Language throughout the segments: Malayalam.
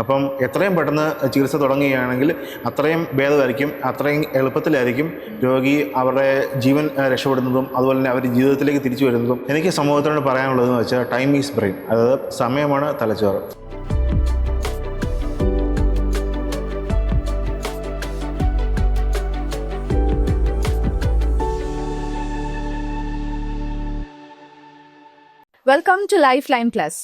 അപ്പം എത്രയും പെട്ടെന്ന് ചികിത്സ തുടങ്ങുകയാണെങ്കിൽ അത്രയും ഭേദമായിരിക്കും, അത്രയും എളുപ്പത്തിലായിരിക്കും രോഗി അവരുടെ ജീവൻ രക്ഷപ്പെടുന്നതും അതുപോലെ തന്നെ അവരുടെ ജീവിതത്തിലേക്ക് തിരിച്ചു വരുന്നതും. എനിക്ക് സമൂഹത്തിനോട് പറയാനുള്ളതെന്ന് വെച്ചാൽ ടൈം ഈസ് ബ്രെയിൻ, അതായത് സമയമാണ് തലച്ചോറ്. Welcome to life line plus.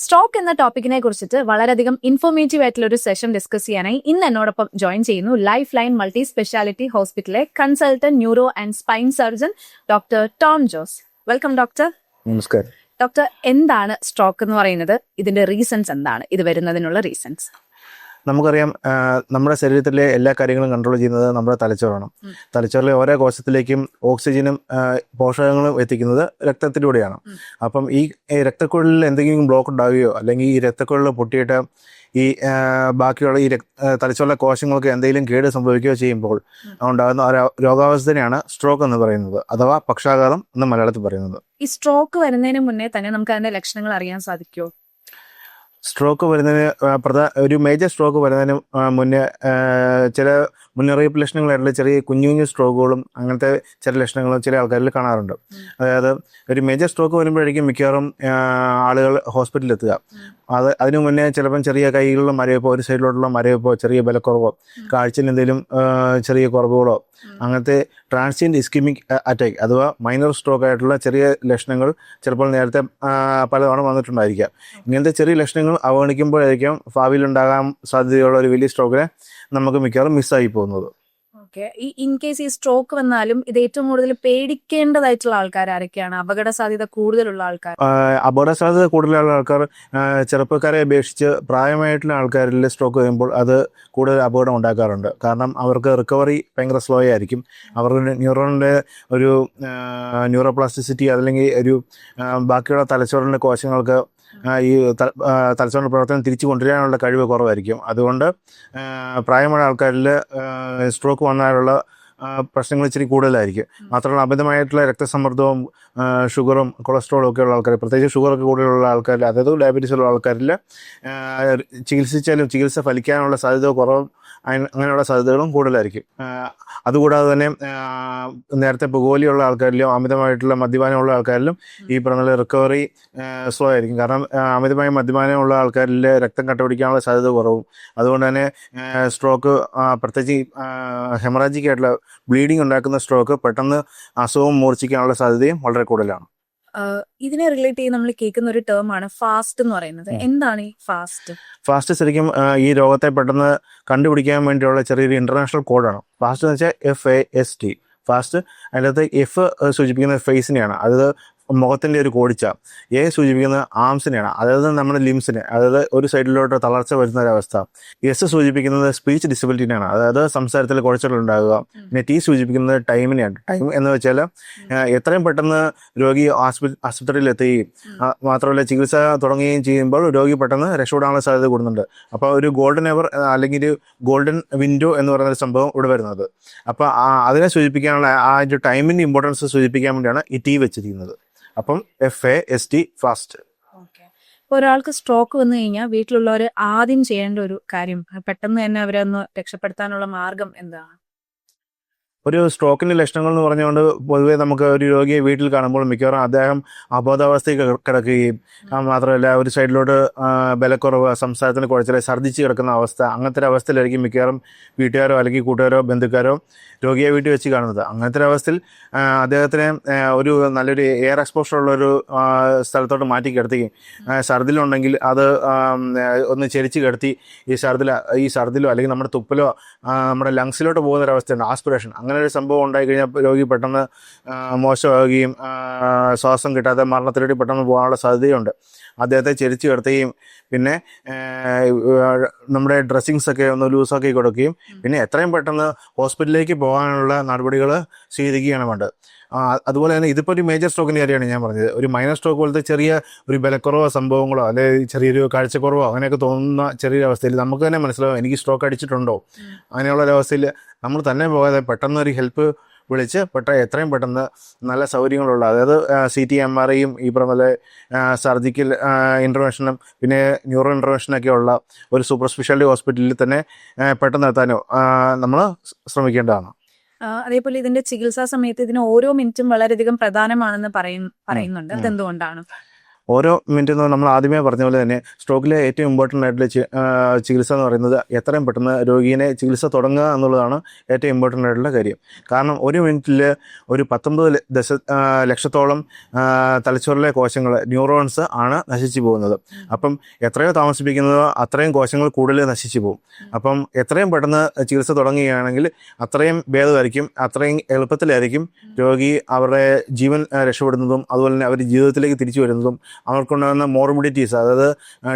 Stroke എന്ന ടോപ്പിക്കിനെ കുറിച്ചിട്ട് വളരെയധികം ഇൻഫോർമേറ്റീവ് ആയിട്ടുള്ള ഒരു സെഷൻ ഡിസ്കസ് ചെയ്യാനായി ഇന്ന് എന്നോടൊപ്പം ജോയിൻ ചെയ്യുന്നു ലൈഫ് ലൈൻ മൾട്ടി സ്പെഷ്യാലിറ്റി ഹോസ്പിറ്റലിലെ consultant neuro and spine surgeon doctor Tom Jose. Welcome doctor. നമസ്കാരം ഡോക്ടർ. എന്താണ് സ്ട്രോക്ക് എന്ന് പറയുന്നത്? ഇതിന്റെ റീസൺസ് എന്താണ്? ഇത് വരുന്നതിനുള്ള റീസൺസ്? നമുക്കറിയാം, നമ്മുടെ ശരീരത്തിലെ എല്ലാ കാര്യങ്ങളും കൺട്രോൾ ചെയ്യുന്നത് നമ്മുടെ തലച്ചോറാണ്. തലച്ചോറിലെ ഓരോ കോശത്തിലേക്കും ഓക്സിജനും പോഷകങ്ങളും എത്തിക്കുന്നത് രക്തത്തിലൂടെയാണ്. അപ്പം ഈ രക്തക്കുഴലിൽ എന്തെങ്കിലും ബ്ലോക്ക് ഉണ്ടാവുകയോ അല്ലെങ്കിൽ ഈ രക്തക്കുഴൽ പൊട്ടിയിട്ട് ഈ ബാക്കിയുള്ള ഈ തലച്ചോറിലെ കോശങ്ങൾക്ക് എന്തെങ്കിലും കേട് സംഭവിക്കുകയോ ചെയ്യുമ്പോൾ ഉണ്ടാകുന്ന ഒരു രോഗാവസ്ഥയാണ് സ്ട്രോക്ക് എന്ന് പറയുന്നത്, അഥവാ പക്ഷാഘാതം എന്ന് മലയാളത്തിൽ പറയുന്നത്. ഈ സ്ട്രോക്ക് വരുന്നതിന് മുന്നേ തന്നെ നമുക്ക് അതിന്റെ ലക്ഷണങ്ങൾ അറിയാൻ സാധിക്കുമോ? സ്ട്രോക്ക് വരുന്നതിന് ഒരു മേജർ സ്ട്രോക്ക് വരുന്നതിന് മുന്നേ ചില മുന്നറിയിപ്പ് ലക്ഷണങ്ങളായിട്ടുള്ള ചെറിയ കുഞ്ഞു കുഞ്ഞു സ്ട്രോക്കുകളും അങ്ങനത്തെ ചില ലക്ഷണങ്ങളും ചില ആൾക്കാരിൽ കാണാറുണ്ട്. അതായത് ഒരു മേജർ സ്ട്രോക്ക് വരുമ്പോഴേക്കും മിക്കവാറും ആളുകൾ ഹോസ്പിറ്റലിൽ എത്തുക. അതിനു മുന്നേ ചിലപ്പം ചെറിയ കൈകളിലുള്ള മരവിപ്പോ, ഒരു സൈഡിലോട്ടുള്ള മരവിപ്പോ, ചെറിയ ബലക്കുറവോ, കാഴ്ചയിൽ എന്തെങ്കിലും ചെറിയ കുറവുകളോ, അങ്ങനത്തെ ട്രാൻസിയന്റ് ഇസ്കിമിക് അറ്റാക്ക് അഥവാ മൈനർ സ്ട്രോക്ക് ആയിട്ടുള്ള ചെറിയ ലക്ഷണങ്ങൾ ചിലപ്പോൾ നേരത്തെ പലതവണ വന്നിട്ടുണ്ടായിരിക്കാം. ഇങ്ങനത്തെ ചെറിയ ലക്ഷണങ്ങൾ അവഗണിക്കുമ്പോഴായിരിക്കും ഭാവിയിൽ ഉണ്ടാകാൻ സാധ്യതയുള്ള ഒരു വലിയ സ്ട്രോക്കിനെ നമുക്ക് മിക്കവാറും മിസ്സായി പോകുന്നത്. ഓക്കെ. ഈ ഇൻ കേസ് ഈ സ്ട്രോക്ക് വന്നാലും ഇത് ഏറ്റവും കൂടുതൽ പേടിക്കേണ്ടതായിട്ടുള്ള ആൾക്കാർ ആരൊക്കെയാണ്? അപകട സാധ്യത കൂടുതലുള്ള ആൾക്കാർ? അപകട സാധ്യത കൂടുതലുള്ള ആൾക്കാർ ചെറുപ്പക്കാരെ അപേക്ഷിച്ച് പ്രായമായിട്ടുള്ള ആൾക്കാരിൽ സ്ട്രോക്ക് വരുമ്പോൾ അത് കൂടുതൽ അപകടം ഉണ്ടാക്കാറുണ്ട്. കാരണം അവർക്ക് റിക്കവറി ഭയങ്കര സ്ലോ ആയിരിക്കും. അവരുടെ ന്യൂറോണിൻ്റെ ഒരു ന്യൂറോപ്ലാസ്റ്റിസിറ്റി അല്ലെങ്കിൽ ഒരു ബാക്കിയുള്ള തലച്ചോറിൻ്റെ കോശങ്ങൾക്ക് ഈ തലച്ചോറിൻ്റെ പ്രവർത്തനം തിരിച്ചു കൊണ്ടുവരാനുള്ള കഴിവ് കുറവായിരിക്കും. അതുകൊണ്ട് പ്രായമായ ആൾക്കാരിൽ സ്ട്രോക്ക് വന്നാലുള്ള പ്രശ്നങ്ങൾ ഇച്ചിരി കൂടുതലായിരിക്കും. മാത്രമല്ല അമിതമായിട്ടുള്ള രക്തസമ്മർദ്ദവും ഷുഗറും കൊളസ്ട്രോളും ഒക്കെ ഉള്ള ആൾക്കാർ, പ്രത്യേകിച്ച് ഷുഗറൊക്കെ കൂടുതലുള്ള ആൾക്കാരിൽ, അതായത് ഡയബറ്റീസുള്ള ആൾക്കാരിൽ ചികിത്സിച്ചാലും ചികിത്സ ഫലിക്കാനുള്ള സാധ്യത കുറവും അങ്ങനെയുള്ള സാധ്യതകളും കൂടുതലായിരിക്കും. അതുകൂടാതെ തന്നെ നേരത്തെ പുകവലിയുള്ള ആൾക്കാരിലും അമിതമായിട്ടുള്ള മദ്യപാനമുള്ള ആൾക്കാരിലും ഈ പറഞ്ഞ റിക്കവറി സ്ലോ ആയിരിക്കും. കാരണം അമിതമായ മദ്യപാനമുള്ള ആൾക്കാരിൽ രക്തം കട്ടപിടിക്കാനുള്ള സാധ്യത കുറവും. അതുകൊണ്ട് തന്നെ സ്ട്രോക്ക്, പ്രത്യേകിച്ച് ഹെമറാജിക് ആയിട്ടുള്ള ബ്ലീഡിങ് ഉണ്ടാക്കുന്ന സ്ട്രോക്ക് പെട്ടെന്ന് അസുഖം മൂർച്ഛിക്കാനുള്ള സാധ്യതയും വളരെ കൂടുതലാണ്. ഇതിനെ റിലേറ്റ് ചെയ്ത് നമ്മൾ കേൾക്കുന്ന ഒരു ടേം ആണ് ഫാസ്റ്റ് എന്ന് പറയുന്നത്. എന്താണ് ഈ ഫാസ്റ്റ്? ഫാസ്റ്റ് ശരിക്കും ഈ രോഗത്തെ പെട്ടെന്ന് കണ്ടുപിടിക്കാൻ വേണ്ടിയുള്ള ചെറിയൊരു ഇന്റർനാഷണൽ കോഡാണ്. ഫാസ്റ്റ് എന്ന് വെച്ചാൽ FAST. ഫാസ്റ്റ് അതിനകത്ത് F സൂചിപ്പിക്കുന്നത് ഫേസിനെയാണ്, അതായത് മുഖത്തിൻ്റെ ഒരു കോടിച്ച. A സൂചിപ്പിക്കുന്നത് ആംസിനെയാണ്, അതായത് നമ്മുടെ ലിംസിനെ, അതായത് ഒരു സൈഡിലോട്ട് തളർച്ച വരുന്ന ഒരവസ്ഥ. S സൂചിപ്പിക്കുന്നത് സ്പീച്ച് ഡിസബിലിറ്റിനെയാണ്, അതായത് സംസാരത്തിൽ കുഴച്ചിലുണ്ടാകുക. പിന്നെ T സൂചിപ്പിക്കുന്നത് ടൈമിനെയാണ്. ടൈം എന്ന് വെച്ചാൽ എത്രയും പെട്ടെന്ന് രോഗി ആശുപത്രിയിൽ എത്തുകയും മാത്രമല്ല ചികിത്സ തുടങ്ങുകയും ചെയ്യുമ്പോൾ രോഗി പെട്ടെന്ന് രക്ഷപ്പെടാനുള്ള സാധ്യത കൂടുന്നുണ്ട്. അപ്പോൾ ഒരു ഗോൾഡൻ അവർ അല്ലെങ്കിൽ ഒരു ഗോൾഡൻ വിൻഡോ എന്ന് പറയുന്ന ഒരു സംഭവം ഇവിടെ വരുന്നത്. അപ്പോൾ അതിനെ സൂചിപ്പിക്കാനുള്ള ആ ഒരു ടൈമിൻ്റെ ഇമ്പോർട്ടൻസ് സൂചിപ്പിക്കാൻ വേണ്ടിയാണ് ഈ T വെച്ചിരിക്കുന്നത്. അപ്പം FAST ഫാസ്റ്റ്. ഒരാൾക്ക് സ്ട്രോക്ക് വന്നു കഴിഞ്ഞാൽ വീട്ടിലുള്ളവർ ആദ്യം ചെയ്യേണ്ട ഒരു കാര്യം, പെട്ടെന്ന് തന്നെ അവരെ ഒന്ന് രക്ഷപ്പെടുത്താനുള്ള മാർഗം എന്താണ്? ഒരു സ്ട്രോക്കിൻ്റെ ലക്ഷണങ്ങൾ എന്ന് പറഞ്ഞുകൊണ്ട് പൊതുവേ നമുക്ക് ഒരു രോഗിയെ വീട്ടിൽ കാണുമ്പോൾ മിക്കവാറും അദ്ദേഹം അബോധാവസ്ഥയിൽ കിടക്കുകയും മാത്രമല്ല ഒരു സൈഡിലോട്ട് ബലക്കുറവ്, സംസാരത്തിന് കുഴച്ചിൽ, ഛർദ്ദിച്ച് കിടക്കുന്ന അവസ്ഥ, അങ്ങനത്തെ ഒരു അവസ്ഥയിലായിരിക്കും മിക്കവാറും വീട്ടുകാരോ അല്ലെങ്കിൽ കൂട്ടുകാരോ ബന്ധുക്കാരോ രോഗിയെ വീട്ടിൽ വെച്ച് കാണുന്നത്. അങ്ങനത്തെ ഒരു അവസ്ഥയിൽ അദ്ദേഹത്തിനെ ഒരു നല്ലൊരു എയർ എക്സ്പോഷർ ഉള്ളൊരു സ്ഥലത്തോട്ട് മാറ്റി കിടത്തുകയും ഛർദിലുണ്ടെങ്കിൽ അത് ഒന്ന് ചെരിച്ച് കിടത്തി ഈ ഛർദിലോ അല്ലെങ്കിൽ നമ്മുടെ തുപ്പലോ നമ്മുടെ ലങ്സിലോട്ട് പോകുന്ന ഒരു അവസ്ഥയുണ്ട്, ആസ്പിറേഷൻ. അങ്ങനെ ഒരു സംഭവം ഉണ്ടായിക്കഴിഞ്ഞാൽ രോഗി പെട്ടെന്ന് മോശമാവുകയും ശ്വാസം കിട്ടാതെ മരണത്തിലേക്ക് പെട്ടെന്ന് പോകാനുള്ള സാധ്യതയുണ്ട്. അദ്ദേഹത്തെ ചെരിച്ച് കിടത്തുകയും പിന്നെ നമ്മുടെ ഡ്രസ്സിങ്സൊക്കെ ഒന്ന് ലൂസാക്കി കൊടുക്കുകയും പിന്നെ എത്രയും പെട്ടെന്ന് ഹോസ്പിറ്റലിലേക്ക് പോകാനുള്ള നടപടികൾ സ്വീകരിക്കുകയാണ് വേണ്ടത്. അതുപോലെ തന്നെ ഇതിപ്പോൾ ഒരു മേജർ സ്ട്രോക്കിൻ്റെ കാര്യമാണ് ഞാൻ പറഞ്ഞത്. ഒരു മൈനർ സ്ട്രോക്ക് പോലത്തെ ചെറിയ ഒരു ബലക്കുറവോ സംഭവങ്ങളോ അല്ലെങ്കിൽ ചെറിയൊരു കാഴ്ചക്കുറവോ അങ്ങനെയൊക്കെ തോന്നുന്ന ചെറിയൊരു അവസ്ഥയിൽ നമുക്ക് തന്നെ മനസ്സിലാവും എനിക്ക് സ്ട്രോക്ക് അടിച്ചിട്ടുണ്ടോ. അങ്ങനെയുള്ള ഒരവസ്ഥയിൽ നമ്മൾ തന്നെ പോകാതെ പെട്ടെന്നൊരു ഹെൽപ്പ് വിളിച്ച് എത്രയും പെട്ടെന്ന് നല്ല സൗകര്യങ്ങളുള്ള, അതായത് CT MRIയും ഈ പറഞ്ഞ പോലെ സർജിക്കൽ ഇൻ്റർവെൻഷനും പിന്നെ ന്യൂറോ ഇൻ്റർവെൻഷനൊക്കെ ഉള്ള ഒരു സൂപ്പർ സ്പെഷ്യാലിറ്റി ഹോസ്പിറ്റലിൽ തന്നെ പെട്ടെന്ന് എത്താനോ നമ്മൾ ശ്രമിക്കേണ്ടതാണ്. അതേപോലെ ഇതിന്റെ ചികിത്സാ സമയത്ത് ഇതിന് ഓരോ മിനിറ്റും വളരെയധികം പ്രധാനമാണെന്ന് പറയുന്നുണ്ട്. അതെന്തുകൊണ്ടാണ്? ഓരോ മിനിറ്റും നമ്മൾ ആദ്യമേ പറഞ്ഞ പോലെ തന്നെ സ്ട്രോക്കിലെ ഏറ്റവും ഇമ്പോർട്ടൻ്റ് ആയിട്ടുള്ള ചികിത്സ എന്ന് പറയുന്നത് എത്രയും പെട്ടെന്ന് രോഗീനെ ചികിത്സ തുടങ്ങുക എന്നുള്ളതാണ് ഏറ്റവും ഇമ്പോർട്ടൻ്റ് ആയിട്ടുള്ള കാര്യം. കാരണം ഒരു മിനിറ്റിൽ ഒരു 19 ലക്ഷത്തോളം തലച്ചോറിലെ കോശങ്ങൾ, ന്യൂറോൺസ് ആണ് നശിച്ചു പോകുന്നത്. അപ്പം എത്രയോ താമസിപ്പിക്കുന്നതോ അത്രയും കോശങ്ങൾ കൂടുതൽ നശിച്ചു പോകും. അപ്പം എത്രയും പെട്ടെന്ന് ചികിത്സ തുടങ്ങുകയാണെങ്കിൽ അത്രയും ഭേദമായിരിക്കും, അത്രയും എളുപ്പത്തിലായിരിക്കും രോഗി അവരുടെ ജീവൻ രക്ഷപ്പെടുന്നതും അതുപോലെ തന്നെ അവർ ജീവിതത്തിലേക്ക് തിരിച്ചു വരുന്നതും അവർക്കുണ്ടാകുന്ന മോർബിഡിറ്റീസ്, അതായത്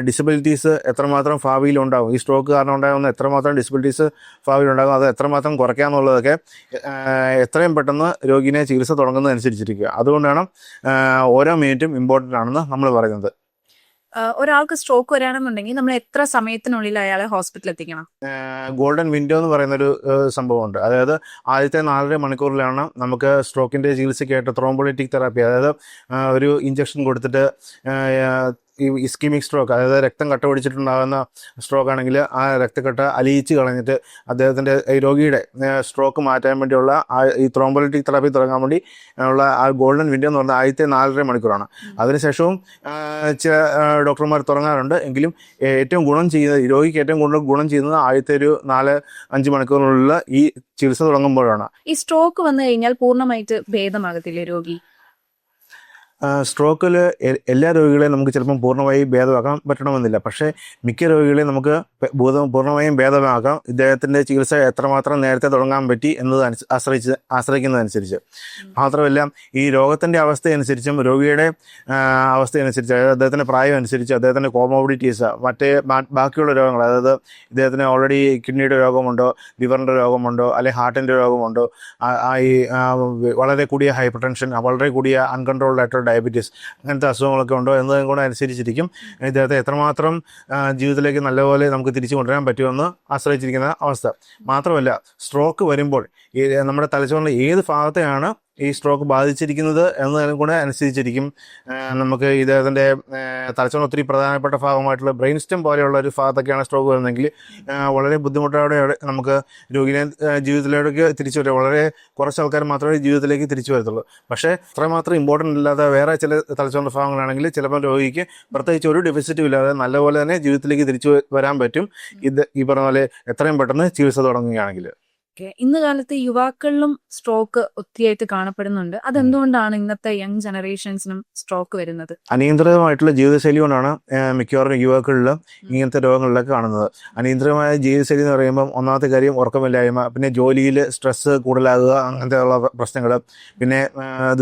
ഡിസബിലിറ്റീസ് എത്രമാത്രം ഭാവിയിൽ ഉണ്ടാകും, ഈ സ്ട്രോക്ക് കാരണം ഉണ്ടാകുന്ന എത്രമാത്രം ഡിസബിലിറ്റീസ് ഭാവിയിൽ ഉണ്ടാകും, അത് എത്രമാത്രം കുറയ്ക്കാമെന്നുള്ളതൊക്കെ എത്രയും പെട്ടെന്ന് രോഗിനെ ചികിത്സ തുടങ്ങുന്നതനുസരിച്ചിരിക്കുക. അതുകൊണ്ടാണ് ഓരോ മിനിറ്റും ഇമ്പോർട്ടൻ്റ് ആണെന്ന് നമ്മൾ പറയുന്നത്. ഒരാൾക്ക് സ്ട്രോക്ക് വരാണെന്നുണ്ടെങ്കിൽ നമ്മൾ എത്ര സമയത്തിനുള്ളിൽ അയാളെ ഹോസ്പിറ്റലിൽ എത്തിക്കണം? ഗോൾഡൻ വിൻഡോ എന്ന് പറയുന്നൊരു സംഭവമുണ്ട്. അതായത് ആദ്യത്തെ 4.5 മണിക്കൂറിലാണ് നമുക്ക് സ്ട്രോക്കിൻ്റെ ചികിത്സയ്ക്കായിട്ട് ത്രോംബോളിറ്റിക് തെറാപ്പി, അതായത് ഒരു ഇഞ്ചക്ഷൻ കൊടുത്തിട്ട് ഈ ഇസ്കീമിക് സ്ട്രോക്ക്, അതായത് രക്തം കട്ട പിടിച്ചിട്ടുണ്ടാകുന്ന സ്ട്രോക്ക് ആണെങ്കിൽ ആ രക്തക്കട്ട അലിയിച്ച് കളഞ്ഞിട്ട് അദ്ദേഹത്തിൻ്റെ ഈ രോഗിയുടെ സ്ട്രോക്ക് മാറ്റാൻ വേണ്ടിയുള്ള ഈ ത്രോംബോളിറ്റിക് തെറാപ്പി തുടങ്ങാൻ വേണ്ടി ഉള്ള ആ ഗോൾഡൻ വിൻഡോ എന്ന് പറഞ്ഞാൽ ആദ്യത്തെ 4.5 മണിക്കൂറാണ്. അതിനുശേഷവും ചില ഡോക്ടർമാർ തുടങ്ങാറുണ്ട്. എങ്കിലും ഏറ്റവും ഗുണം ചെയ്യുന്നത്, രോഗിക്ക് ഏറ്റവും കൂടുതൽ ഗുണം ചെയ്യുന്നത് ആദ്യത്തെ ഒരു 4-5 മണിക്കൂറിനുള്ള ഈ ചികിത്സ തുടങ്ങുമ്പോഴാണ്. ഈ സ്ട്രോക്ക് വന്നു കഴിഞ്ഞാൽ പൂർണ്ണമായിട്ട് ഭേദമാകത്തില്ലേ രോഗി? സ്ട്രോക്കിൽ എല്ലാ രോഗികളെയും നമുക്ക് ചിലപ്പം പൂർണ്ണമായും ഭേദമാക്കാൻ പറ്റണമെന്നില്ല. പക്ഷേ മിക്ക രോഗികളെയും നമുക്ക് പൂർണ്ണമായും ഭേദമാക്കാം ഇദ്ദേഹത്തിൻ്റെ ചികിത്സ എത്രമാത്രം നേരത്തെ തുടങ്ങാൻ പറ്റി എന്നത് ആശ്രയിക്കുന്നതനുസരിച്ച്. മാത്രമല്ല ഈ രോഗത്തിൻ്റെ അവസ്ഥയനുസരിച്ചും രോഗിയുടെ അവസ്ഥയനുസരിച്ച്, അതായത് അദ്ദേഹത്തിൻ്റെ പ്രായം അനുസരിച്ച്, അദ്ദേഹത്തിൻ്റെ കോമോബിഡിറ്റീസ്, ബാക്കിയുള്ള രോഗങ്ങൾ, അതായത് ഇദ്ദേഹത്തിന് ഓൾറെഡി കിഡ്നിയുടെ രോഗമുണ്ടോ, ലിവറിൻ്റെ രോഗമുണ്ടോ, അല്ലെങ്കിൽ ഹാർട്ടിൻ്റെ രോഗമുണ്ടോ, ഈ വളരെ കൂടിയ ഹൈപ്പർ ടെൻഷൻ, വളരെ കൂടിയ അൺകൺട്രോൾഡ് ആയിട്ടുള്ള ഡയബറ്റീസ്, അങ്ങനത്തെ അസുഖങ്ങളൊക്കെ ഉണ്ടോ എന്നതും കൂടെ അനുസരിച്ചിരിക്കും ഇദ്ദേഹത്തെ എത്രമാത്രം ജീവിതത്തിലേക്ക് നല്ലപോലെ നമുക്ക് തിരിച്ചു കൊണ്ടുവരാൻ പറ്റുമെന്ന് ആശ്രയിച്ചിരിക്കുന്ന അവസ്ഥ. മാത്രമല്ല സ്ട്രോക്ക് വരുമ്പോൾ നമ്മുടെ തലച്ചോറിൻ്റെ ഏത് ഭാഗത്തെയാണ് ഈ സ്ട്രോക്ക് ബാധിച്ചിരിക്കുന്നത് എന്നതിനും കൂടെ അനുസരിച്ചിരിക്കും നമുക്ക് ഇദ്ദേഹത്തിൻ്റെ തലച്ചോറിന് ഒത്തിരി പ്രധാനപ്പെട്ട ഭാഗമായിട്ടുള്ള ബ്രെയിൻ സ്റ്റെം പോലെയുള്ള ഒരു ഭാഗത്തൊക്കെയാണ് സ്ട്രോക്ക് വരുന്നതെങ്കിൽ വളരെ ബുദ്ധിമുട്ടോടെ നമുക്ക് രോഗിനെ ജീവിതത്തിലേക്ക് തിരിച്ചു വരിക. വളരെ കുറച്ച് ആൾക്കാർ മാത്രമേ ജീവിതത്തിലേക്ക് തിരിച്ചു വരത്തുള്ളൂ. പക്ഷേ അത്രമാത്രം ഇമ്പോർട്ടൻ്റ് ഇല്ലാത്ത വേറെ ചില തലച്ചോറിൻ്റെ ഭാഗങ്ങളാണെങ്കിൽ ചിലപ്പോൾ രോഗിക്ക് പ്രത്യേകിച്ച് ഒരു ഡെഫിസിറ്റും ഇല്ലാതെ നല്ലപോലെ തന്നെ ജീവിതത്തിലേക്ക് തിരിച്ചു വരാൻ പറ്റും ഈ പറഞ്ഞ പോലെ എത്രയും പെട്ടെന്ന് ചികിത്സ തുടങ്ങുകയാണെങ്കിൽ. ഇന്ന് കാലത്ത് യുവാക്കളിലും സ്ട്രോക്ക് ഒത്തിരിയായിട്ട് കാണപ്പെടുന്നുണ്ട്. അതെന്തുകൊണ്ടാണ് ഇന്നത്തെ യങ് ജനറേഷൻസിനും സ്ട്രോക്ക് വരുന്നത്? അനിയന്ത്രിതമായിട്ടുള്ള ജീവിതശൈലി കൊണ്ടാണ് മിക്കവാറും യുവാക്കളിൽ ഇങ്ങനത്തെ രോഗങ്ങളിലൊക്കെ കാണുന്നത്. അനിയന്ത്രിതമായ ജീവിതശൈലി എന്ന് പറയുമ്പം ഒന്നാമത്തെ കാര്യം ഉറക്കമില്ലായ്മ, പിന്നെ ജോലിയിൽ സ്ട്രെസ്സ് കൂടുതലാകുക, അങ്ങനത്തെ ഉള്ള പ്രശ്നങ്ങൾ, പിന്നെ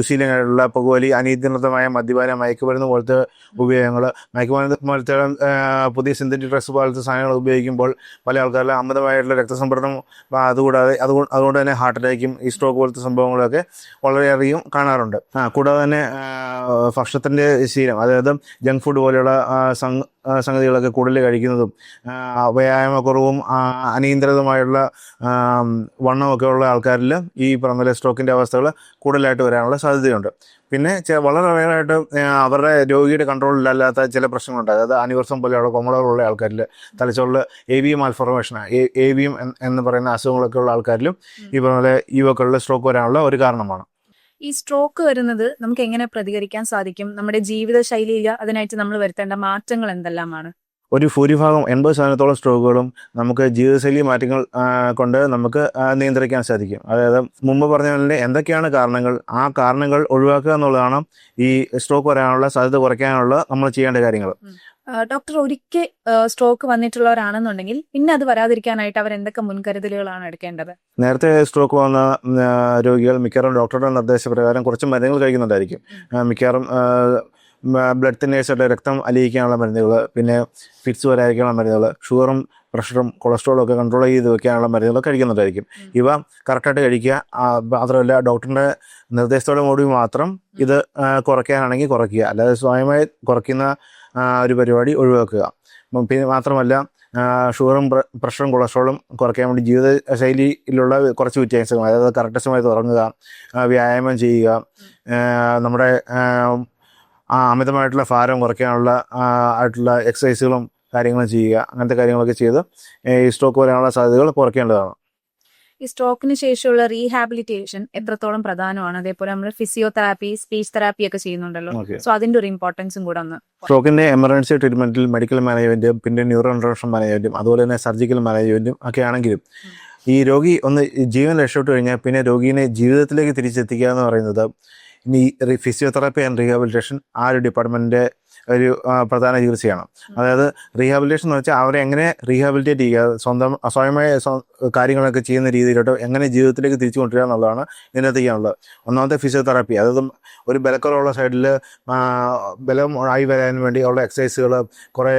ദുശീലങ്ങളുള്ള പുകവലി, അനിയന്ത്രിതമായ മദ്യപാനം, മയക്കുമരുന്ന് പോലത്തെ ഉപയോഗങ്ങൾ, മയക്കുമരുന്ന് പോലത്തെ പുതിയ സിന്തറ്റിക് ഡ്രഗ്സ് പോലത്തെ സാധനങ്ങൾ ഉപയോഗിക്കുമ്പോൾ പല ആൾക്കാരിലും അമിതമായിട്ടുള്ള രക്തസമ്മർദ്ദം, അതുകൊണ്ട് തന്നെ ഹാർട്ട് അറ്റാക്കും ഈ സ്ട്രോക്ക് പോലത്തെ സംഭവങ്ങളൊക്കെ വളരെയധികം കാണാറുണ്ട്. കൂടാതെ തന്നെ ഭക്ഷണത്തിൻ്റെ ശീലം, അതായത് ജങ്ക് ഫുഡ് പോലെയുള്ള സംഗതികളൊക്കെ കൂടുതൽ കഴിക്കുന്നതും വ്യായാമക്കുറവും അനിയന്ത്രിതമായുള്ള വണ്ണമൊക്കെ ഉള്ള ആൾക്കാരിൽ ഈ പറഞ്ഞ സ്ട്രോക്കിൻ്റെ അവസ്ഥകൾ കൂടുതലായിട്ട് വരാനുള്ള സാധ്യതയുണ്ട്. പിന്നെ വളരെ റെയറായിട്ട് അവരുടെ രോഗിയുടെ കൺട്രോളിലല്ലാത്ത ചില പ്രശ്നങ്ങളുണ്ട്. അതായത് അനിവർസം പോലെയുള്ള കൊമളകളുള്ള ആൾക്കാരിൽ തലച്ചോറിൽ AVM മാൽഫോർമേഷൻ, AVM എന്ന് പറയുന്ന അസുഖങ്ങളൊക്കെ ഉള്ള ആൾക്കാരിലും ഈ പറഞ്ഞ യുവക്കളിൽ സ്ട്രോക്ക് വരാനുള്ള ഒരു കാരണമാണ്. ഈ സ്ട്രോക്ക് വരുന്നത് നമുക്ക് എങ്ങനെ പ്രതികരിക്കാൻ സാധിക്കും? നമ്മുടെ ജീവിതശൈലിയിൽ അതിനായിട്ട് നമ്മൾ വരുത്തേണ്ട മാറ്റങ്ങൾ എന്തെല്ലാമാണ്? ഒരു ഭൂരിഭാഗം 80% സ്ട്രോക്കുകളും നമുക്ക് ജീവിതശൈലി മാറ്റങ്ങൾ കൊണ്ട് നമുക്ക് നിയന്ത്രിക്കാൻ സാധിക്കും. അതായത് മുമ്പ് പറഞ്ഞ പോലെ എന്തൊക്കെയാണ് കാരണങ്ങൾ, ആ കാരണങ്ങൾ ഒഴിവാക്കുക എന്നുള്ളതാണ് ഈ സ്ട്രോക്ക് വരാനുള്ള സാധ്യത കുറയ്ക്കാനുള്ള നമ്മൾ ചെയ്യേണ്ട കാര്യങ്ങൾ. ഡോക്ടർ, ഒരിക്കൽ സ്ട്രോക്ക് വന്നിട്ടുള്ളവരാണെന്നുണ്ടെങ്കിൽ പിന്നെ അത് വരാതിരിക്കാനായിട്ട് അവർ എന്തൊക്കെ മുൻകരുതലുകളാണ് എടുക്കേണ്ടത്? നേരത്തെ സ്ട്രോക്ക് വന്ന രോഗികൾ മിക്കവാറും ഡോക്ടറുടെ നിർദ്ദേശപ്രകാരം കുറച്ച് മരുന്നുകൾ കഴിക്കുന്നുണ്ടായിരിക്കും. മിക്കവാറും ബ്ലഡ് തിന്നേഴ്സായിട്ട് രക്തം അലിയിക്കാനുള്ള മരുന്നുകൾ, പിന്നെ ഫിറ്റ്സ് വരാതിരിക്കാനുള്ള മരുന്നുകൾ, ഷുഗറും പ്രഷറും കൊളസ്ട്രോളും ഒക്കെ കൺട്രോൾ ചെയ്ത് വെക്കാനുള്ള മരുന്നുകൾ കഴിക്കുന്നുണ്ടായിരിക്കും. ഇവ കറക്റ്റായിട്ട് കഴിക്കുക. മാത്രമല്ല ഡോക്ടറിൻ്റെ നിർദ്ദേശത്തോടെ കൂടി മാത്രം ഇത് കുറയ്ക്കാനാണെങ്കിൽ കുറയ്ക്കുക, അല്ലാതെ സ്വയമായി കുറയ്ക്കുന്ന ഒരു പരിപാടി ഒഴിവാക്കുക. പിന്നെ മാത്രമല്ല ഷുഗറും പ്രഷറും കൊളസ്ട്രോളും കുറയ്ക്കാൻ വേണ്ടി ജീവിതശൈലിയിലുള്ള കുറച്ച് വ്യത്യാസങ്ങൾ, അതായത് കറക്റ്റ് സമയത്ത് ഉറങ്ങുക, വ്യായാമം ചെയ്യുക, നമ്മുടെ അമിതമായിട്ടുള്ള ഭാരം കുറയ്ക്കാനുള്ള ആയിട്ടുള്ള എക്സസൈസുകളും കാര്യങ്ങളും ചെയ്യുക, അങ്ങനത്തെ കാര്യങ്ങളൊക്കെ ചെയ്ത് ഈ സ്ട്രോക്ക് വരാനുള്ള സാധ്യതകൾ കുറയ്ക്കേണ്ടതാണ്. ഈ സ്ട്രോക്കിന് ശേഷമുള്ള റീഹാബിലിറ്റേഷൻ എത്രത്തോളം പ്രധാനമാണ്? അതേപോലെ നമ്മൾ ഫിസിയോതെറാപ്പി, സ്പീച്ച് തെറാപ്പി ഒക്കെ ചെയ്യുന്നുണ്ടല്ലോ, സോ അതിന്റെ ഒരു ഇമ്പോർട്ടൻസും കൂടെ ഒന്ന്. സ്ട്രോക്കിന്റെ എമർജൻസി ട്രീറ്റ്മെന്റിൽ മെഡിക്കൽ മാനേജ്മെന്റും പിന്നെ ന്യൂറോ ഇന്റർവെൻഷൻ മാനേജ്മെന്റും അതുപോലെ തന്നെ സർജിക്കൽ മാനേജ്മെന്റും ഒക്കെ ആണെങ്കിലും ഈ രോഗി ഒന്ന് ജീവൻ രക്ഷപ്പെട്ടു കഴിഞ്ഞാൽ പിന്നെ രോഗീനെ ജീവിതത്തിലേക്ക് തിരിച്ചെത്തിക്കുക എന്ന് പറയുന്നത് ഇനി ഫിസിയോതെറാപ്പി ആൻഡ് റീഹാബിലിറ്റേഷൻ ആ ഒരു ഡിപ്പാർട്ട്മെന്റിന്റെ ഒരു പ്രധാന ചികിത്സയാണ്. അതായത് റീഹാബിലിറ്റേഷൻ എന്ന് വെച്ചാൽ അവരെ എങ്ങനെ റീഹാബിലിറ്റേറ്റ് ചെയ്യുക, സ്വയമായ കാര്യങ്ങളൊക്കെ ചെയ്യുന്ന രീതിയിലോട്ട് എങ്ങനെ ജീവിതത്തിലേക്ക് തിരിച്ചു കൊണ്ടുവരിക എന്നുള്ളതാണ് ഇതിനകത്ത് ചെയ്യാനുള്ളത്. ഒന്നാമത്തെ ഫിസിയോതെറാപ്പി, അതായത് ഒരു ബലക്കുറവുള്ള സൈഡിൽ ബലം ആയി വരാൻ വേണ്ടി ഉള്ള എക്സസൈസുകൾ, കുറേ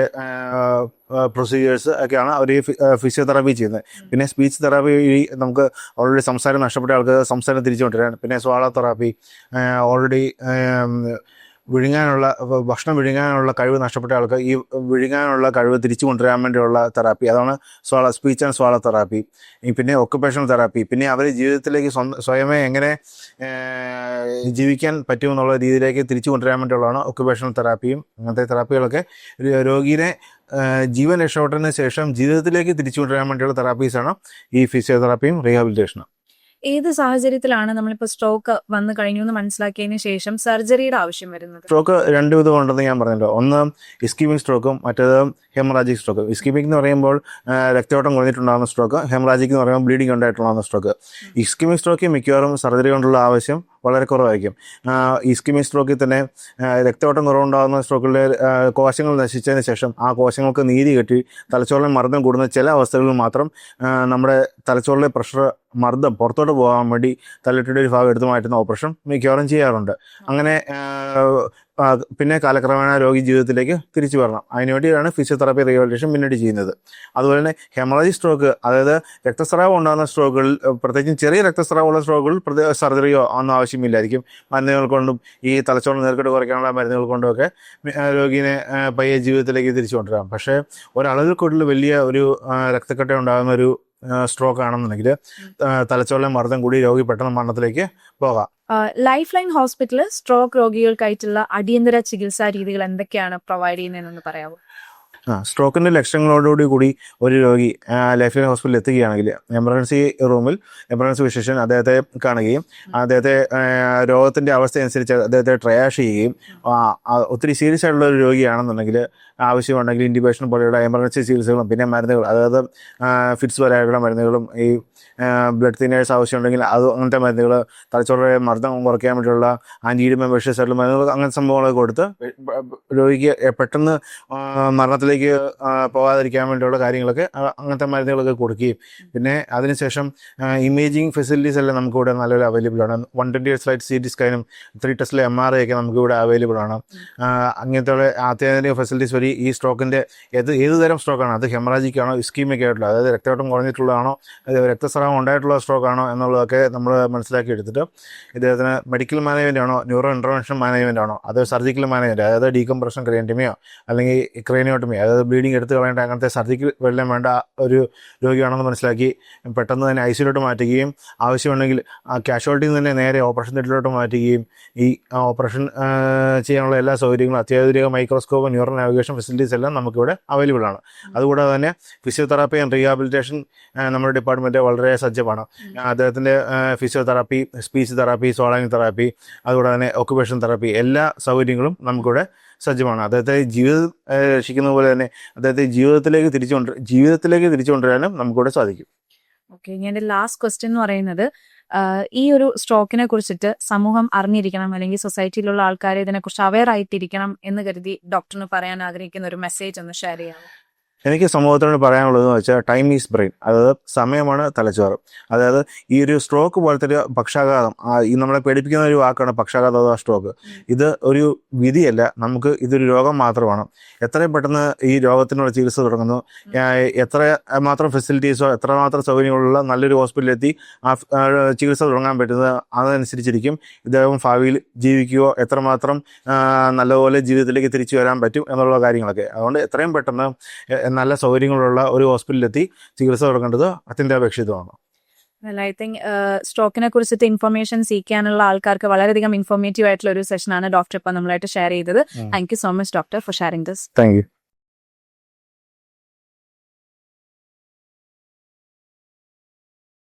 പ്രൊസീജിയേഴ്സ് ഒക്കെയാണ് അവർ ഈ ഫിസിയോതെറാപ്പി ചെയ്യുന്നത്. പിന്നെ സ്പീച്ച് തെറാപ്പി നമുക്ക് ഓൾറെഡി സംസാരം നഷ്ടപ്പെട്ട ആൾക്ക് സംസാരം തിരിച്ചു കൊണ്ടുവരാൻ, പിന്നെ സ്വാള തെറാപ്പി ഓൾറെഡി ഭക്ഷണം വിഴുങ്ങാനുള്ള കഴിവ് നഷ്ടപ്പെട്ട ആൾക്ക് ഈ വിഴുങ്ങാനുള്ള കഴിവ് തിരിച്ചു കൊണ്ടുവരാൻ വേണ്ടിയുള്ള തെറാപ്പി, അതാണ് സ്പീച്ച് ആൻഡ് സ്വാള തെറാപ്പി. പിന്നെ ഒക്കുപേഷണൽ തെറാപ്പി, പിന്നെ അവർ ജീവിതത്തിലേക്ക് സ്വയമേ എങ്ങനെ ജീവിക്കാൻ പറ്റുമെന്നുള്ള രീതിയിലേക്ക് തിരിച്ചു കൊണ്ടുവരാൻ വേണ്ടിയുള്ളതാണ് ഒക്കുപേഷണൽ തെറാപ്പിയും. അങ്ങനത്തെ തെറാപ്പികളൊക്കെ രോഗീനെ ജീവൻ രക്ഷപ്പെട്ടതിന് ശേഷം ജീവിതത്തിലേക്ക് തിരിച്ചു കൊണ്ടുവരാൻ വേണ്ടിയുള്ള തെറാപ്പീസാണ് ഈ ഫിസിയോതെറാപ്പിയും റീഹാബിലിറ്റേഷനും. ഏത് സാഹചര്യത്തിലാണ് നമ്മളിപ്പോൾ സ്ട്രോക്ക് വന്നു കഴിഞ്ഞു എന്ന് മനസ്സിലാക്കിയതിന് ശേഷം സർജറിയുടെ ആവശ്യം വരുന്നത്? സ്ട്രോക്ക് രണ്ട് വിധം ഉണ്ടെന്ന് ഞാൻ പറഞ്ഞല്ലോ. ഒന്ന് ഇസ്കീമിക് സ്ട്രോക്കും മറ്റേത് ഹെമറാജിക് സ്ട്രോക്ക്. ഇസ്കീമിക് എന്ന് പറയുമ്പോൾ രക്തയോട്ടം കുറഞ്ഞിട്ടുണ്ടാകുന്ന സ്ട്രോക്ക്, ഹെമറാജിക് എന്ന് പറയുമ്പോൾ ബ്ലീഡിംഗ് ഉണ്ടായിട്ടുണ്ടാകുന്ന സ്ട്രോക്ക്. ഇസ്കീമിക് സ്ട്രോക്ക് മിക്കവാറും സർജറി കൊണ്ടുള്ള ആവശ്യം വളരെ കുറവായിരിക്കും. ഇസ്കീമിക് സ്ട്രോക്കിൽ തന്നെ രക്തയോട്ടം കുറവുണ്ടാകുന്ന സ്ട്രോക്കിലെ കോശങ്ങൾ നശിച്ചതിന് ശേഷം ആ കോശങ്ങൾക്ക് നീര് കെട്ടി തലച്ചോറിലെ മർദ്ദം കൂടുന്ന ചില അവസ്ഥകളിൽ മാത്രം നമ്മുടെ തലച്ചോറിലെ പ്രഷർ മർദ്ദം പുറത്തോട്ട് പോകാൻ വേണ്ടി തലയുടെ ഒരു ഭാഗം എടുത്തു മാറ്റുന്ന ഓപ്പറേഷൻ മിക്കവാറും ചെയ്യാറുണ്ട്. അങ്ങനെ പിന്നെ കാലക്രമേണ രോഗി ജീവിതത്തിലേക്ക് തിരിച്ചു വരണം. അതിനുവേണ്ടിയാണ് ഫിസിയോതെറാപ്പി റീഹാബിലിറ്റേഷൻ പിന്നീട് ചെയ്യുന്നത്. അതുപോലെ തന്നെ ഹെമറാജിക് സ്ട്രോക്ക്, അതായത് രക്തസ്രാവം ഉണ്ടാകുന്ന സ്ട്രോക്കുകളിൽ, പ്രത്യേകിച്ചും ചെറിയ രക്തസ്രാവമുള്ള സ്ട്രോക്കുകളിൽ സർജറിയോ ഒന്നും ആവശ്യമില്ലായിരിക്കും. മരുന്നുകൾ കൊണ്ടും ഈ തലച്ചോറിന് നീർക്കെട്ട് കുറയ്ക്കാനുള്ള മരുന്നുകൾ കൊണ്ടുമൊക്കെ രോഗീനെ പയ്യെ ജീവിതത്തിലേക്ക് തിരിച്ചു കൊണ്ടുവരാം. പക്ഷേ ഒരളവിൽ കൂടുതൽ വലിയ ഒരു രക്തക്കെട്ട ഉണ്ടാകുന്ന ഒരു സ്ട്രോക്ക് ആണെന്നുണ്ടെങ്കിൽ തലച്ചോറിലെ മർദ്ദം കൂടി രോഗി പെട്ടെന്ന് മരണത്തിലേക്ക് പോകാം. ലൈഫ് ലൈൻ ഹോസ്പിറ്റലിൽ സ്ട്രോക്ക് രോഗികൾക്കായിട്ടുള്ള അടിയന്തര ചികിത്സാ രീതികൾ എന്തൊക്കെയാണ് പ്രൊവൈഡ് ചെയ്യുന്നതെന്ന് പറയാമോ? സ്ട്രോക്കിൻ്റെ ലക്ഷണങ്ങളോടുകൂടി കൂടി ഒരു രോഗി ലൈഫ് ലൈൻ ഹോസ്പിറ്റലിൽ എത്തുകയാണെങ്കിൽ എമർജൻസി റൂമിൽ എമർജൻസി ഫിസിഷ്യൻ അദ്ദേഹത്തെ കാണുകയും അദ്ദേഹത്തെ രോഗത്തിൻ്റെ അവസ്ഥ അനുസരിച്ച് അദ്ദേഹത്തെ ട്രയാഷ് ചെയ്യുകയും ഒത്തിരി സീരിയസ് ആയിട്ടുള്ള ഒരു രോഗിയാണെന്നുണ്ടെങ്കിൽ ആവശ്യമുണ്ടെങ്കിൽ ഇൻഡിബേഷൻ പോലെയുള്ള എമർജൻസി ചികിത്സകളും പിന്നെ മരുന്നുകൾ, അതായത് ഫിറ്റ്സ് പോലെയുള്ള മരുന്നുകളും ഈ ബ്ലഡ് തിന്നേഴ്സ് ആവശ്യമുണ്ടെങ്കിൽ അങ്ങനത്തെ മരുന്നുകൾ, തലച്ചോറിലെ മർദ്ദം കുറയ്ക്കാൻ വേണ്ടിയുള്ള ആൻറ്റിഡീമ മെഷേഴ്സ് ആയിട്ടുള്ള മരുന്നുകൾ, അങ്ങനത്തെ സംഭവങ്ങളൊക്കെ കൊടുത്ത് രോഗിക്ക് പെട്ടെന്ന് മരണത്തിലേക്ക് പോകാതിരിക്കാൻ വേണ്ടിയുള്ള കാര്യങ്ങളൊക്കെ അങ്ങനത്തെ മരുന്നുകളൊക്കെ കൊടുക്കുകയും പിന്നെ അതിനുശേഷം ഇമേജിങ് ഫെസിലിറ്റീസ് എല്ലാം നമുക്കിവിടെ നല്ലപോലെ അവൈലബിൾ ആണ്. 120 ലൈറ്റ് CT സ്കാനും 3 ടെസ്റ്റിലെ MRI ഒക്കെ നമുക്കിവിടെ അവൈലബിൾ ആണ്. അങ്ങനത്തെ അത്യാധുനിക ഫെസിലിറ്റീസ് വഴി ഈ സ്ട്രോക്കിൻ്റെ ഏത് തരം സ്ട്രോക്കാണ്, അത് ഹെമറാജിക് ആണോ ഇസ്കീമിക് ആയിട്ടുള്ള, അതായത് രക്തയോട്ടം കുറഞ്ഞിട്ടുള്ളതാണോ രക്തസ്രാവം ഉണ്ടായിട്ടുള്ള സ്ട്രോക്കാണോ എന്നുള്ളതൊക്കെ നമ്മൾ മനസ്സിലാക്കി എടുത്തിട്ട് ഇദ്ദേഹത്തിന് മെഡിക്കൽ മാനേജ്മെൻ്റ് ആണോ ന്യൂറോ ഇൻ്റർവെൻഷൻ മാനേജ്മെൻ്റ് ആണോ അത് സർജിക്കൽ മാനേജ്മെൻറ്റ്, അതായത് ഡീകംപ്രഷൻ ക്രേനിയോട്ടമിയോ അല്ലെങ്കിൽ ക്രേനിയോട്ടമി, അതായത് ബ്ലീഡിങ് എടുത്ത് കളയേണ്ട അങ്ങനത്തെ സർജിക്കൽ വെള്ളം വേണ്ട ഒരു രോഗിയാണെന്ന് മനസ്സിലാക്കി പെട്ടെന്ന് തന്നെ ഐസിയിലോട്ട് മാറ്റുകയും ആവശ്യമുണ്ടെങ്കിൽ കാഷ്വാലിറ്റിയിൽ നിന്ന് തന്നെ നേരെ ഓപ്പറേഷൻ തിയേറ്ററിലോട്ട് മാറ്റുകയും ഈ ഓപ്പറേഷൻ ചെയ്യാനുള്ള എല്ലാ സൗകര്യങ്ങളും അത്യാധുനിക മൈക്രോസ്കോപ്പ് ന്യൂറോ നാവിഗേഷൻ ഫെസിലിറ്റീസ് എല്ലാം നമുക്കിവിടെ അവൈലബിൾ ആണ്. അതുകൂടാതെ തന്നെ ഫിസിയോതെറാപ്പി ആൻഡ് റീഹാബിലിറ്റേഷൻ നമ്മുടെ ഡിപ്പാർട്ട്മെൻറ്റ് വളരെ സജ്ജമാണ്. അദ്ദേഹത്തിൻ്റെ ഫിസിയോതെറാപ്പി, സ്പീച്ച് തെറാപ്പി, സോളാനിക് തെറാപ്പി, അതുകൂടാതെ തന്നെ ഒക്കുപേഷൻ തെറാപ്പി എല്ലാ സൗകര്യങ്ങളും നമുക്കിവിടെ സജ്ജമാണ്. അദ്ദേഹത്തെ ജീവിതം രക്ഷിക്കുന്ന പോലെ തന്നെ അദ്ദേഹത്തെ ജീവിതത്തിലേക്ക് തിരിച്ചു കൊണ്ടുവരാനും നമുക്കിവിടെ സാധിക്കും. ഓക്കെ, ഇനി എൻ്റെ ലാസ്റ്റ് ക്വസ്റ്റ്യൻ എന്ന് പറയുന്നത് ഈ ഒരു സ്ട്രോക്കിനെ കുറിച്ചിട്ട് സമൂഹം അറിഞ്ഞിരിക്കണം അല്ലെങ്കിൽ സൊസൈറ്റിയിലുള്ള ആൾക്കാരെ ഇതിനെക്കുറിച്ച് അവെയർ ആയിട്ടിരിക്കണം എന്ന് കരുതി ഡോക്ടറിന് പറയാൻ ആഗ്രഹിക്കുന്ന ഒരു മെസ്സേജ് ഒന്ന് ഷെയർ ചെയ്യാമോ? എനിക്ക് സമൂഹത്തിനോട് പറയാനുള്ളതെന്ന് വെച്ചാൽ ടൈം ഈസ് ബ്രെയിൻ, അതായത് സമയമാണ് തലച്ചോറ്. അതായത് ഈ ഒരു സ്ട്രോക്ക് പോലത്തെ ഒരു പക്ഷാഘാതം, ഈ നമ്മളെ പേടിപ്പിക്കുന്ന ഒരു വാക്കാണ് പക്ഷാഘാതം അഥവാ സ്ട്രോക്ക്. ഇത് ഒരു വിധിയല്ല, നമുക്ക് ഇതൊരു രോഗം മാത്രമാണ്. എത്രയും പെട്ടെന്ന് ഈ രോഗത്തിനുള്ള ചികിത്സ തുടങ്ങുന്നു, എത്ര മാത്രം ഫെസിലിറ്റീസോ എത്രമാത്രം സൗകര്യങ്ങളുള്ള നല്ലൊരു ഹോസ്പിറ്റലിലെത്തി ആ ചികിത്സ തുടങ്ങാൻ പറ്റുന്നത് അതനുസരിച്ചിരിക്കും ഇദ്ദേഹം ഭാവിയിൽ ജീവിക്കുകയോ എത്രമാത്രം നല്ലപോലെ ജീവിതത്തിലേക്ക് തിരിച്ചു വരാൻ പറ്റും എന്നുള്ള കാര്യങ്ങളൊക്കെ. അതുകൊണ്ട് എത്രയും പെട്ടെന്ന് നല്ല സൗകര്യങ്ങളുള്ള ഒരു ഹോസ്പിറ്റലിലെത്തി ചികിത്സ തുടങ്ങേണ്ടത് അത്യന്താപേക്ഷിതമാണ്. ഐ തിങ്ക് സ്ട്രോക്കിനെ കുറിച്ചിട്ട് ഇൻഫർമേഷൻ സീക്കാനുള്ള ആൾക്കാർക്ക് വളരെയധികം ഇൻഫോർമേറ്റീവ് ആയിട്ടുള്ള ഒരു സെഷനാണ് ഡോക്ടർ ഇപ്പം നമ്മളായിട്ട് ഷെയർ ചെയ്തത്. Thank you so much doctor for sharing this. Thank you.